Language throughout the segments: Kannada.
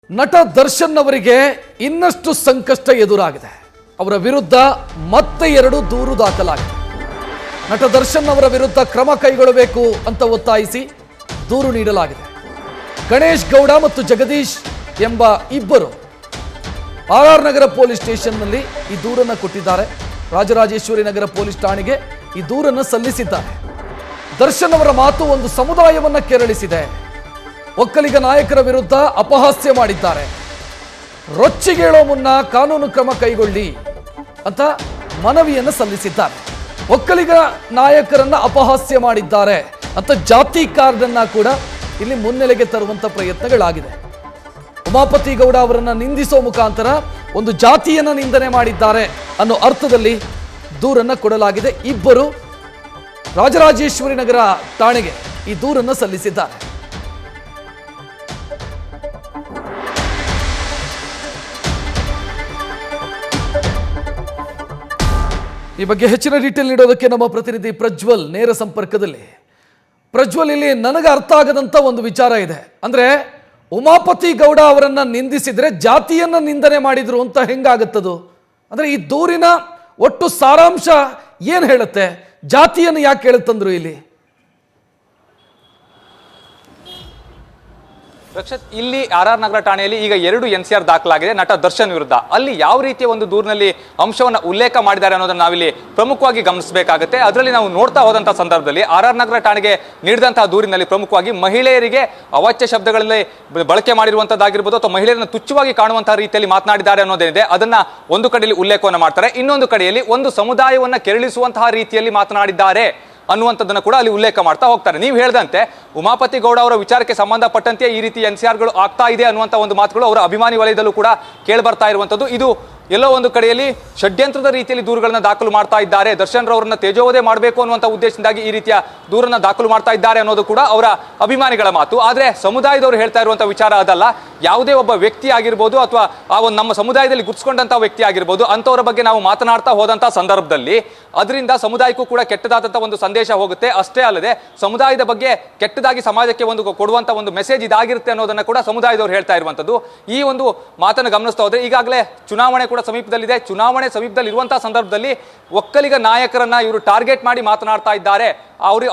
ನಟ ದರ್ಶನ್ ಅವರಿಗೆ ಇನ್ನಷ್ಟು ಸಂಕಷ್ಟ ಎದುರಾಗಿದೆ. ಅವರ ವಿರುದ್ಧ ಮತ್ತೆ 2 ದೂರು ದಾಖಲಾಗಿದೆ. ನಟ ದರ್ಶನ್ ಅವರ ವಿರುದ್ಧ ಕ್ರಮ ಕೈಗೊಳ್ಳಬೇಕು ಅಂತ ಒತ್ತಾಯಿಸಿ ದೂರು ನೀಡಲಾಗಿದೆ. ಗಣೇಶ್ ಗೌಡ ಮತ್ತು ಜಗದೀಶ್ ಎಂಬ ಇಬ್ಬರು ಆರ್ ನಗರ ಪೊಲೀಸ್ ಸ್ಟೇಷನ್ನಲ್ಲಿ ಈ ದೂರನ್ನು ಕೊಟ್ಟಿದ್ದಾರೆ. ರಾಜರಾಜೇಶ್ವರಿ ನಗರ ಪೊಲೀಸ್ ಠಾಣೆಗೆ ಈ ದೂರನ್ನು ಸಲ್ಲಿಸಿದ್ದಾರೆ. ದರ್ಶನ್ ಅವರ ಮಾತು ಒಂದು ಸಮುದಾಯವನ್ನ ಕೆರಳಿಸಿದೆ. ಒಕ್ಕಲಿಗ ನಾಯಕರ ವಿರುದ್ಧ ಅಪಹಾಸ್ಯ ಮಾಡಿದ್ದಾರೆ. ರೊಚ್ಚಿಗೇಳೋ ಮುನ್ನ ಕಾನೂನು ಕ್ರಮ ಕೈಗೊಳ್ಳಿ ಅಂತ ಮನವಿಯನ್ನು ಸಲ್ಲಿಸಿದ್ದಾರೆ. ಒಕ್ಕಲಿಗ ನಾಯಕರನ್ನ ಅಪಹಾಸ್ಯ ಮಾಡಿದ್ದಾರೆ ಅಂತ ಜಾತಿ ಕಾರ್ಡ್ ಅನ್ನ ಕೂಡ ಇಲ್ಲಿ ಮುನ್ನೆಲೆಗೆ ತರುವಂತ ಪ್ರಯತ್ನಗಳಾಗಿದೆ. ಉಮಾಪತಿ ಗೌಡ ಅವರನ್ನ ನಿಂದಿಸೋ ಮುಖಾಂತರ ಒಂದು ಜಾತಿಯನ್ನ ನಿಂದನೆ ಮಾಡಿದ್ದಾರೆ ಅನ್ನೋ ಅರ್ಥದಲ್ಲಿ ದೂರನ್ನ ಕೊಡಲಾಗಿದೆ. ಇಬ್ಬರು ರಾಜರಾಜೇಶ್ವರಿ ನಗರ ಠಾಣೆಗೆ ಈ ದೂರನ್ನು ಸಲ್ಲಿಸಿದ್ದಾರೆ. ಈ ಬಗ್ಗೆ ಹೆಚ್ಚಿನ ಡೀಟೇಲ್ ನೀಡೋದಕ್ಕೆ ನಮ್ಮ ಪ್ರತಿನಿಧಿ ಪ್ರಜ್ವಲ್ ನೇರ ಸಂಪರ್ಕದಲ್ಲಿ. ಪ್ರಜ್ವಲ್, ಇಲ್ಲಿ ನನಗೆ ಅರ್ಥ ಆಗದಂತ ಒಂದು ವಿಚಾರ ಇದೆ. ಅಂದ್ರೆ ಉಮಾಪತಿ ಗೌಡ ಅವರನ್ನ ನಿಂದಿಸಿದ್ರೆ ಜಾತಿಯನ್ನ ನಿಂದನೆ ಮಾಡಿದ್ರು ಅಂತ ಹೆಂಗಾಗತ್ತದು? ಅಂದ್ರೆ ಈ ದೂರಿನ ಒಟ್ಟು ಸಾರಾಂಶ ಏನ್ ಹೇಳುತ್ತೆ? ಜಾತಿಯನ್ನು ಯಾಕೆ ಹೇಳುತ್ತಂದ್ರು ಇಲ್ಲಿ? ರಕ್ಷತ್, ಇಲ್ಲಿ ಆರ್ ನಗರ ಠಾಣೆಯಲ್ಲಿ ಈಗ 2 NCR ದಾಖಲಾಗಿದೆ ನಟ ದರ್ಶನ್ ವಿರುದ್ಧ. ಅಲ್ಲಿ ಯಾವ ರೀತಿಯ ಒಂದು ದೂರಿನಲ್ಲಿ ಅಂಶವನ್ನು ಉಲ್ಲೇಖ ಮಾಡಿದ್ದಾರೆ ಅನ್ನೋದನ್ನ ನಾವಿಲ್ಲಿ ಪ್ರಮುಖವಾಗಿ ಗಮನಿಸಬೇಕಾಗುತ್ತೆ. ಅದರಲ್ಲಿ ನಾವು ನೋಡ್ತಾ ಹೋದಂತಹ ಸಂದರ್ಭದಲ್ಲಿ ಆರ್ ನಗರ ಠಾಣೆಗೆ ನೀಡಿದಂತಹ ದೂರಿನಲ್ಲಿ ಪ್ರಮುಖವಾಗಿ ಮಹಿಳೆಯರಿಗೆ ಅವಾಚ್ಯ ಶಬ್ದಗಳಲ್ಲಿ ಬಳಕೆ ಮಾಡಿರುವಂತದ್ದಾಗಿರ್ಬೋದು ಅಥವಾ ಮಹಿಳೆಯರನ್ನು ತುಚ್ಛವಾಗಿ ಕಾಣುವಂತಹ ರೀತಿಯಲ್ಲಿ ಮಾತನಾಡಿದ್ದಾರೆ ಅನ್ನೋದೇನಿದೆ ಅದನ್ನ ಒಂದು ಕಡೆಯಲ್ಲಿ ಉಲ್ಲೇಖವನ್ನು ಮಾಡ್ತಾರೆ. ಇನ್ನೊಂದು ಕಡೆಯಲ್ಲಿ ಒಂದು ಸಮುದಾಯವನ್ನ ಕೆರಳಿಸುವಂತಹ ರೀತಿಯಲ್ಲಿ ಮಾತನಾಡಿದ್ದಾರೆ ಅನ್ನುವಂಥದ್ದನ್ನು ಕೂಡ ಅಲ್ಲಿ ಉಲ್ಲೇಖ ಮಾಡ್ತಾ ಹೋಗ್ತಾರೆ. ನೀವು ಹೇಳಿದಂತೆ ಉಮಾಪತಿ ಗೌಡ ಅವರ ವಿಚಾರಕ್ಕೆ ಸಂಬಂಧಪಟ್ಟಂತೆ ಈ ರೀತಿ NCRಗಳು ಆಗ್ತಾ ಇದೆ ಅನ್ನುವಂಥ ಒಂದು ಮಾತುಗಳು ಅವರ ಅಭಿಮಾನಿ ವಲಯದಲ್ಲೂ ಕೂಡ ಕೇಳಿ ಬರ್ತಾ ಇರುವಂಥದ್ದು. ಇದು ಎಲ್ಲೋ ಒಂದು ಕಡೆಯಲ್ಲಿ ಷಡ್ಯಂತ್ರದ ರೀತಿಯಲ್ಲಿ ದೂರುಗಳನ್ನ ದಾಖಲು ಮಾಡ್ತಾ ಇದ್ದಾರೆ. ದರ್ಶನ್ ರವರನ್ನ ತೇಜೋವಧೆ ಮಾಡಬೇಕು ಅನ್ನುವಂಥ ಉದ್ದೇಶದಿಂದಾಗಿ ಈ ರೀತಿಯ ದೂರನ್ನ ದಾಖಲು ಮಾಡ್ತಾ ಇದ್ದಾರೆ ಅನ್ನೋದು ಕೂಡ ಅವರ ಅಭಿಮಾನಿಗಳ ಮಾತು. ಆದರೆ ಸಮುದಾಯದವರು ಹೇಳ್ತಾ ಇರುವಂಥ ವಿಚಾರ ಅದಲ್ಲ. ಯಾವುದೇ ಒಬ್ಬ ವ್ಯಕ್ತಿ ಆಗಿರ್ಬೋದು ಅಥವಾ ಆ ಒಂದು ನಮ್ಮ ಸಮುದಾಯದಲ್ಲಿ ಗುರುತಿಸಿಕೊಂಡಂತಹ ವ್ಯಕ್ತಿ ಆಗಿರ್ಬೋದು ಅಂಥವರ ಬಗ್ಗೆ ನಾವು ಮಾತನಾಡ್ತಾ ಹೋದಂಥ ಸಂದರ್ಭದಲ್ಲಿ ಅದರಿಂದ ಸಮುದಾಯಕ್ಕೂ ಕೂಡ ಕೆಟ್ಟದಾದಂಥ ಒಂದು ಸಂದೇಶ ಹೋಗುತ್ತೆ. ಅಷ್ಟೇ ಅಲ್ಲದೆ ಸಮುದಾಯದ ಬಗ್ಗೆ ಕೆಟ್ಟದಾಗಿ ಸಮಾಜಕ್ಕೆ ಒಂದು ಕೊಡುವಂಥ ಒಂದು ಮೆಸೇಜ್ ಇದಾಗಿರುತ್ತೆ ಅನ್ನೋದನ್ನ ಕೂಡ ಸಮುದಾಯದವರು ಹೇಳ್ತಾ ಇರುವಂಥದ್ದು. ಈ ಒಂದು ಮಾತನ್ನು ಗಮನಿಸ್ತಾ ಹೋದ್ರೆ ಈಗಾಗಲೇ ಚುನಾವಣೆ ಕೂಡ ಸಮೀಪದಲ್ಲಿದೆ. ಚುನಾವಣೆ ಸಮೀಪದಲ್ಲಿ ಇರುವಂತಹ ಸಂದರ್ಭದಲ್ಲಿ ಒಕ್ಕಲಿಗ ನಾಯಕರನ್ನ ಇವರು ಟಾರ್ಗೆಟ್ ಮಾಡಿ ಮಾತನಾಡ್ತಾ ಇದ್ದಾರೆ,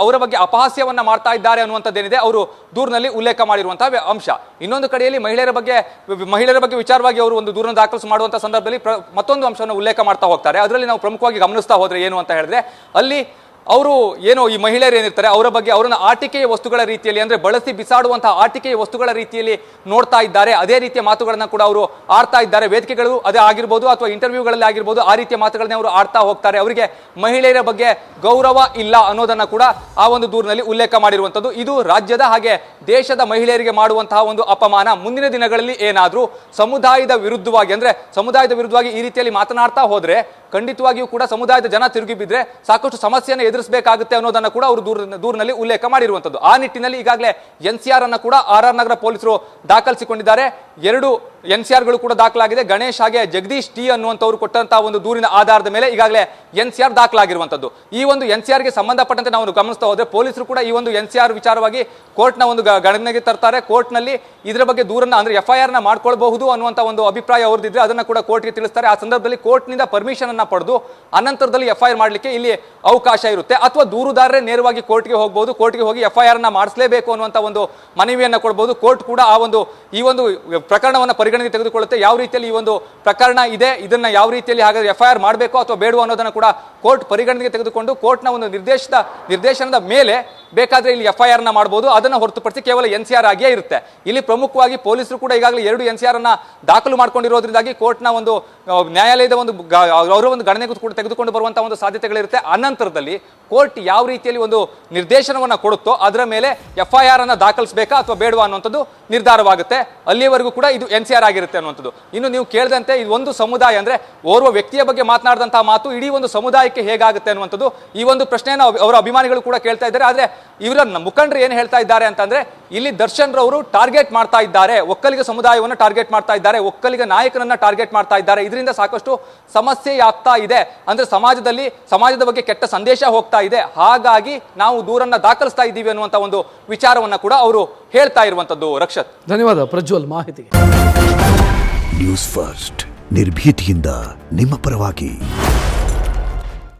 ಅವರ ಬಗ್ಗೆ ಅಪಹಾಸ್ಯವನ್ನ ಮಾಡ್ತಾ ಇದ್ದಾರೆ ಅನ್ನುವಂಥದ್ದೇನಿದೆ ಅವರು ದೂರಿನಲ್ಲಿ ಉಲ್ಲೇಖ ಮಾಡಿರುವಂತಹ ಅಂಶ. ಇನ್ನೊಂದು ಕಡೆಯಲ್ಲಿ ಮಹಿಳೆಯರ ಬಗ್ಗೆ ವಿಚಾರವಾಗಿ ಅವರು ಒಂದು ದೂರನ್ನು ದಾಖಲಿಸಿ ಮಾಡುವಂತಹ ಸಂದರ್ಭದಲ್ಲಿ ಮತ್ತೊಂದು ಅಂಶವನ್ನು ಉಲ್ಲೇಖ ಮಾಡ್ತಾ ಹೋಗ್ತಾರೆ. ಅದರಲ್ಲಿ ನಾವು ಪ್ರಮುಖವಾಗಿ ಗಮನಿಸ್ತಾ ಹೋದ್ರೆ ಏನು ಅಂತ ಹೇಳಿದ್ರೆ ಅಲ್ಲಿ ಅವರು ಏನೋ ಈ ಮಹಿಳೆಯರು ಏನಿರ್ತಾರೆ ಅವರ ಬಗ್ಗೆ ಅವರನ್ನ ಆಟಿಕೆಯ ವಸ್ತುಗಳ ರೀತಿಯಲ್ಲಿ ಅಂದ್ರೆ ಬಳಸಿ ಬಿಸಾಡುವಂತಹ ಆಟಿಕೆಯ ವಸ್ತುಗಳ ರೀತಿಯಲ್ಲಿ ನೋಡ್ತಾ ಇದ್ದಾರೆ. ಅದೇ ರೀತಿಯ ಮಾತುಗಳನ್ನ ಕೂಡ ಅವರು ಆಡ್ತಾ ಇದ್ದಾರೆ. ವೇದಿಕೆಗಳು ಅದೇ ಆಗಿರ್ಬೋದು ಅಥವಾ ಇಂಟರ್ವ್ಯೂಗಳಲ್ಲಿ ಆಗಿರ್ಬೋದು ಆ ರೀತಿಯ ಮಾತುಗಳನ್ನ ಅವರು ಆಡ್ತಾ ಹೋಗ್ತಾರೆ. ಅವರಿಗೆ ಮಹಿಳೆಯರ ಬಗ್ಗೆ ಗೌರವ ಇಲ್ಲ ಅನ್ನೋದನ್ನ ಕೂಡ ಆ ಒಂದು ದೂರಿನಲ್ಲಿ ಉಲ್ಲೇಖ ಮಾಡಿರುವಂಥದ್ದು. ಇದು ರಾಜ್ಯದ ಹಾಗೆ ದೇಶದ ಮಹಿಳೆಯರಿಗೆ ಮಾಡುವಂತಹ ಒಂದು ಅಪಮಾನ. ಮುಂದಿನ ದಿನಗಳಲ್ಲಿ ಏನಾದರೂ ಸಮುದಾಯದ ವಿರುದ್ಧವಾಗಿ ಈ ರೀತಿಯಲ್ಲಿ ಮಾತನಾಡ್ತಾ ಹೋದ್ರೆ ಖಂಡಿತವಾಗಿಯೂ ಕೂಡ ಸಮುದಾಯದ ಜನ ತಿರುಗಿ ಬಿದ್ರೆ ಸಾಕಷ್ಟು ಸಮಸ್ಯೆಯನ್ನು ಎದುರಿಸಬೇಕಾಗುತ್ತೆ ಅನ್ನೋದನ್ನ ಕೂಡ ಅವರು ದೂರಿನಲ್ಲಿ ಉಲ್ಲೇಖ ಮಾಡಿರುವಂಥದ್ದು. ಆ ನಿಟ್ಟಿನಲ್ಲಿ ಈಗಾಗಲೇ NCR ಅನ್ನ ಕೂಡ ಆರ್ ನಗರ ಪೊಲೀಸರು ದಾಖಲಿಸಿಕೊಂಡಿದ್ದಾರೆ. 2 NCRಗಳು ಕೂಡ ದಾಖಲಾಗಿದೆ. ಗಣೇಶ್ ಹಾಗೆ ಜಗದೀಶ್ ಟಿ ಅನ್ನುವಂಥವ್ರು ಕೊಟ್ಟಂತಹ ಒಂದು ದೂರಿನ ಆಧಾರದ ಮೇಲೆ ಈಗಾಗಲೇ NCR ದಾಖಲಾಗಿರುವಂಥದ್ದು. ಈ ಒಂದು NCRಗೆ ಸಂಬಂಧಪಟ್ಟಂತೆ ನಾವು ಗಮನಿಸ್ತಾ ಹೋದ್ರೆ ಪೊಲೀಸರು ಕೂಡ ಈ ಒಂದು NCR ವಿಚಾರವಾಗಿ ಕೋರ್ಟ್ನ ಒಂದು ಗಣನೆಗೆ ತರ್ತಾರೆ. ಕೋರ್ಟ್ನಲ್ಲಿ ಇದರ ಬಗ್ಗೆ ದೂರನ್ನ ಅಂದ್ರೆ FIR ನ ಮಾಡ್ಕೊಳ್ಬಹುದು ಅನ್ನುವಂಥ ಒಂದು ಅಭಿಪ್ರಾಯ ಅವ್ರದ್ದಿದ್ರೆ ಅದನ್ನ ಕೂಡ ಕೋರ್ಟ್ಗೆ ತಿಳಿಸ್ತಾರೆ. ಆ ಸಂದರ್ಭದಲ್ಲಿ ಕೋರ್ಟ್ನಿಂದ ಪರ್ಮಿಷನ್ ಅನ್ನ ಪಡೆದು ಅನಂತರದಲ್ಲಿ FIR ಮಾಡಲಿಕ್ಕೆ ಇಲ್ಲಿ ಅವಕಾಶ ಇರುತ್ತೆ. ಅಥವಾ ದೂರುದಾರರೇ ನೇರವಾಗಿ ಕೋರ್ಟ್ಗೆ ಹೋಗಬಹುದು. ಕೋರ್ಟ್ಗೆ ಹೋಗಿ FIR ನ ಮಾಡಿಸಲೇಬೇಕು ಅನ್ನುವಂಥ ಒಂದು ಮನವಿಯನ್ನ ಕೊಡಬಹುದು. ಕೋರ್ಟ್ ಕೂಡ ಈ ಒಂದು ಪ್ರಕರಣವನ್ನು ಪರಿಗಣನೆಗೆ ತೆಗೆದುಕೊಳ್ಳುತ್ತೆ. ಯಾವ ರೀತಿಯಲ್ಲಿ ಈ ಒಂದು ಪ್ರಕರಣ ಇದೆ, ಇದನ್ನ ಯಾವ ರೀತಿಯಲ್ಲಿ ಹಾಗಾದ್ರೆ FIR ಮಾಡಬೇಕು ಅಥವಾ ಬೇಡವೋ ಅನ್ನೋದನ್ನ ಕೂಡ ಕೋರ್ಟ್ ಪರಿಗಣನೆಗೆ ತೆಗೆದುಕೊಂಡು ಕೋರ್ಟ್ನ ಒಂದು ನಿರ್ದೇಶನದ ಮೇಲೆ ಬೇಕಾದ್ರೆ ಇಲ್ಲಿ FIR ನ ಮಾಡಬಹುದು. ಅದನ್ನ ಹೊರತುಪಡಿಸಿ ಕೇವಲ NCR ಆಗಿಯೇ ಇರುತ್ತೆ. ಇಲ್ಲಿ ಪ್ರಮುಖವಾಗಿ ಪೊಲೀಸರು ಕೂಡ ಈಗಾಗಲೇ 2 NCR ಅನ್ನ ದಾಖಲು ಮಾಡ್ಕೊಂಡಿರೋದ್ರಿಂದಾಗಿ ಕೋರ್ಟ್ನ ಒಂದು ನ್ಯಾಯಾಲಯದ ಅವರ ಒಂದು ಗಣನೆಗೂ ಕೂಡ ತೆಗೆದುಕೊಂಡು ಬರುವಂತಹ ಒಂದು ಸಾಧ್ಯತೆಗಳಿರುತ್ತೆ. ಅನಂತರದಲ್ಲಿ ಕೋರ್ಟ್ ಯಾವ ರೀತಿಯಲ್ಲಿ ಒಂದು ನಿರ್ದೇಶನವನ್ನ ಕೊಡುತ್ತೋ ಅದರ ಮೇಲೆ FIR ಅನ್ನ ದಾಖಲಿಸಬೇಕಾ ಅಥವಾ ಬೇಡವಾ ಅನ್ನುವಂಥದ್ದು ನಿರ್ಧಾರವಾಗುತ್ತೆ. ಅಲ್ಲಿಯವರೆಗೂ ಕೂಡ ಇದು NCR ಆಗಿರುತ್ತೆ ಅನ್ನುವಂಥದ್ದು. ಇನ್ನು ನೀವು ಕೇಳಿದಂತೆ ಇದು ಒಂದು ಸಮುದಾಯ ಅಂದ್ರೆ ಓರ್ವ ವ್ಯಕ್ತಿಯ ಬಗ್ಗೆ ಮಾತನಾಡಿದಂತಹ ಮಾತು ಇಡೀ ಒಂದು ಸಮುದಾಯಕ್ಕೆ ಹೇಗಾಗುತ್ತೆ ಅನ್ನುವಂಥದ್ದು ಈ ಒಂದು ಪ್ರಶ್ನೆಯನ್ನು ಅವರ ಅಭಿಮಾನಿಗಳು ಕೂಡ ಕೇಳ್ತಾ ಇದ್ದಾರೆ. ಆದ್ರೆ ಇವರ ಮುಖಂಡರು ಏನು ಹೇಳ್ತಾ ಇದ್ದಾರೆ ಅಂತಂದ್ರೆ ಇಲ್ಲಿ ದರ್ಶನ್ ರವರು ಟಾರ್ಗೆಟ್ ಮಾಡ್ತಾ ಇದ್ದಾರೆ, ಒಕ್ಕಲಿಗ ಸಮುದಾಯವನ್ನು ಟಾರ್ಗೆಟ್ ಮಾಡ್ತಾ ಇದ್ದಾರೆ, ಒಕ್ಕಲಿಗ ನಾಯಕನನ್ನ ಟಾರ್ಗೆಟ್ ಮಾಡ್ತಾ ಇದ್ದಾರೆ. ಇದರಿಂದ ಸಾಕಷ್ಟು ಸಮಸ್ಯೆ ಆಗ್ತಾ ಇದೆ, ಅಂದ್ರೆ ಸಮಾಜದ ಬಗ್ಗೆ ಕೆಟ್ಟ ಸಂದೇಶ ಹೋಗ್ತಾ ಇದೆ, ಹಾಗಾಗಿ ನಾವು ದೂರನ್ನ ದಾಖಲಿಸ್ತಾ ಇದ್ದೀವಿ ಅನ್ನುವಂತ ಒಂದು ವಿಚಾರವನ್ನ ಕೂಡ ಅವರು ಹೇಳ್ತಾ ಇರುವಂತದ್ದು. ರಕ್ಷತ್, ಧನ್ಯವಾದ ಪ್ರಜ್ವಲ್ ಮಾಹಿತಿಗೆ. ನ್ಯೂಸ್ ಫಸ್ಟ್ ನಿರ್ಭೀತಿಯಿಂದ ನಿಮ್ಮ ಪರವಾಗಿ.